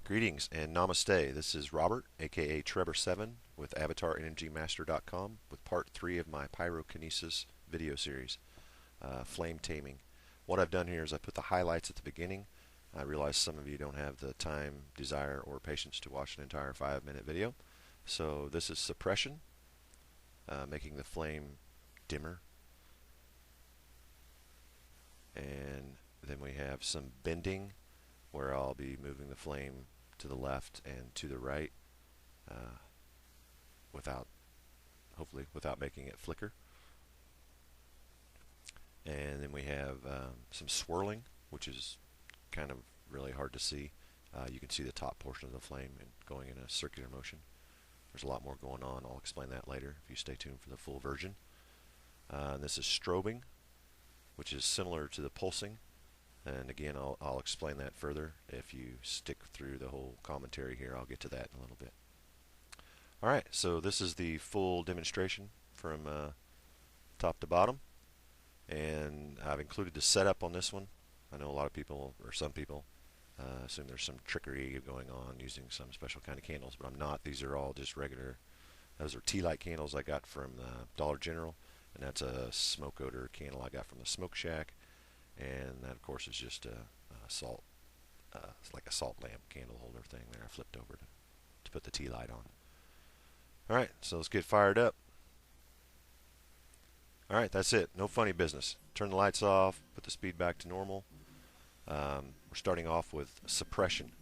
Greetings and Namaste. This is Robert, aka Trevor7, with AvatarEnergyMaster.com with part 3 of my Pyrokinesis video series, Flame Taming. What I've done here is I put the highlights at the beginning. I realize some of you don't have the time, desire, or patience to watch an entire 5-minute video. So this is Suppression, making the flame dimmer. And then we have some bending, where I'll be moving the flame to the left and to the right hopefully without making it flicker. And then we have some swirling, which is kind of really hard to see. You can see the top portion of the flame and going in a circular motion. There's a lot more going on. I'll explain that later if you stay tuned for the full version. And this is strobing, which is similar to the pulsing. And again, I'll explain that further. If you stick through the whole commentary here, I'll get to that in a little bit. Alright, so this is the full demonstration from top to bottom. And I've included the setup on this one. I know a lot of people, or some people, assume there's some trickery going on using some special kind of candles, but I'm not. These are all just regular. Those are tea light candles I got from Dollar General, and that's a smoke odor candle I got from the Smoke Shack. And that, of course, is just a salt, it's like a salt lamp candle holder thing there. I flipped over to put the tea light on. All right, so let's get fired up. All right, that's it. No funny business. Turn the lights off, put the speed back to normal. We're starting off with suppression,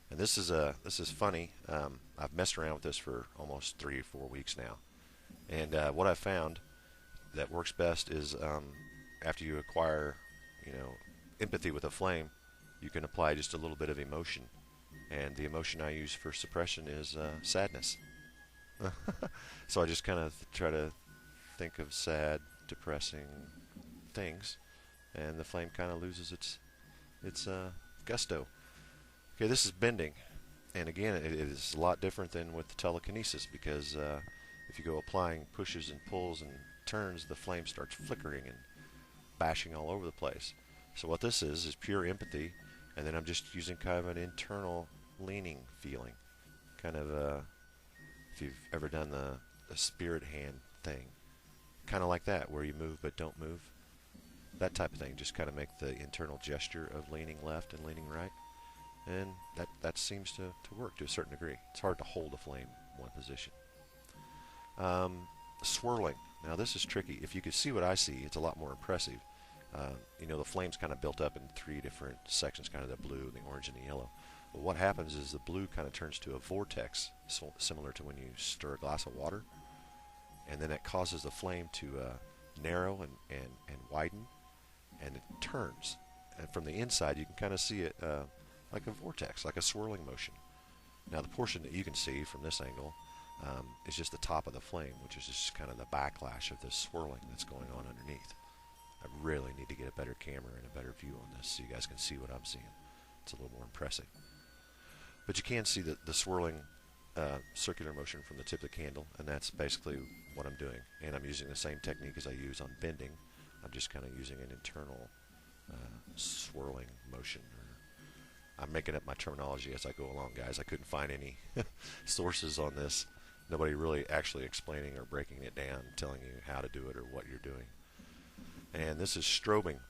and this is funny. I've messed around with this for almost 3 or 4 weeks now, and what I've found that works best is after you acquire empathy with a flame, you can apply just a little bit of emotion. And the emotion I use for suppression is sadness. So I just kind of try to think of sad, depressing things, and the flame kind of loses its gusto. Okay, this is bending. And again, it is a lot different than with the telekinesis, because if you go applying pushes and pulls and turns, the flame starts flickering and bashing all over the place. So what this is pure empathy, and then I'm just using kind of an internal leaning feeling. Kind of if you've ever done the spirit hand thing, kind of like that, where you move but don't move. That type of thing, just kind of make the internal gesture of leaning left and leaning right. And that seems to work to a certain degree. It's hard to hold a flame in one position. Swirling. Now this is tricky. If you could see what I see, it's a lot more impressive. The flame's kind of built up in 3 different sections, kind of the blue, the orange, and the yellow. But what happens is the blue kind of turns to a vortex, similar to when you stir a glass of water. And then it causes the flame to narrow and widen, and it turns. And from the inside, you can kind of see it like a vortex, like a swirling motion. Now the portion that you can see from this angle is just the top of the flame, which is just kind of the backlash of this swirling that's going on underneath. I really need to get a better camera and a better view on this so you guys can see what I'm seeing. It's a little more impressive. But you can see the swirling circular motion from the tip of the candle, and that's basically what I'm doing. And I'm using the same technique as I use on bending. I'm just kind of using an internal swirling motion. I'm making up my terminology as I go along, guys. I couldn't find any sources on this. Nobody really actually explaining or breaking it down, telling you how to do it or what you're doing. And this is strobing.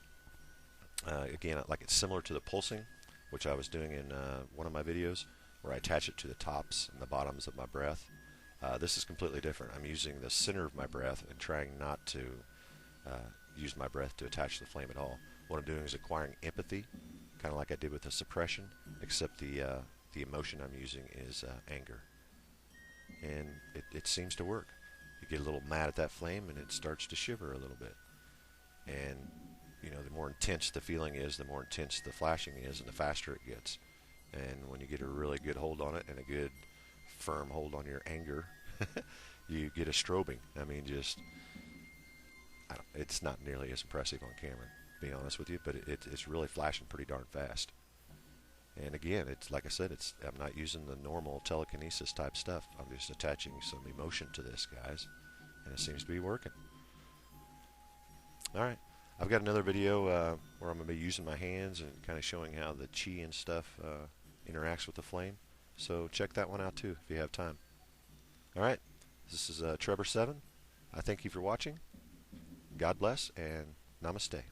Again, like it's similar to the pulsing, which I was doing in one of my videos, where I attach it to the tops and the bottoms of my breath. This is completely different. I'm using the center of my breath and trying not to use my breath to attach to the flame at all. What I'm doing is acquiring empathy, kind of like I did with the suppression, except the emotion I'm using is anger. And it seems to work. You get a little mad at that flame and it starts to shiver a little bit. And the more intense the feeling is, the more intense the flashing is, and the faster it gets. And when you get a really good hold on it and a good firm hold on your anger, you get a strobing. I mean, it's not nearly as impressive on camera, to be honest with you, but it's really flashing pretty darn fast. And again, it's like I said, I'm not using the normal telekinesis type stuff. I'm just attaching some emotion to this, guys, and it seems to be working. All right, I've got another video where I'm going to be using my hands and kind of showing how the chi and stuff interacts with the flame. So check that one out too if you have time. Alright, this is Trevor7. I thank you for watching. God bless and Namaste.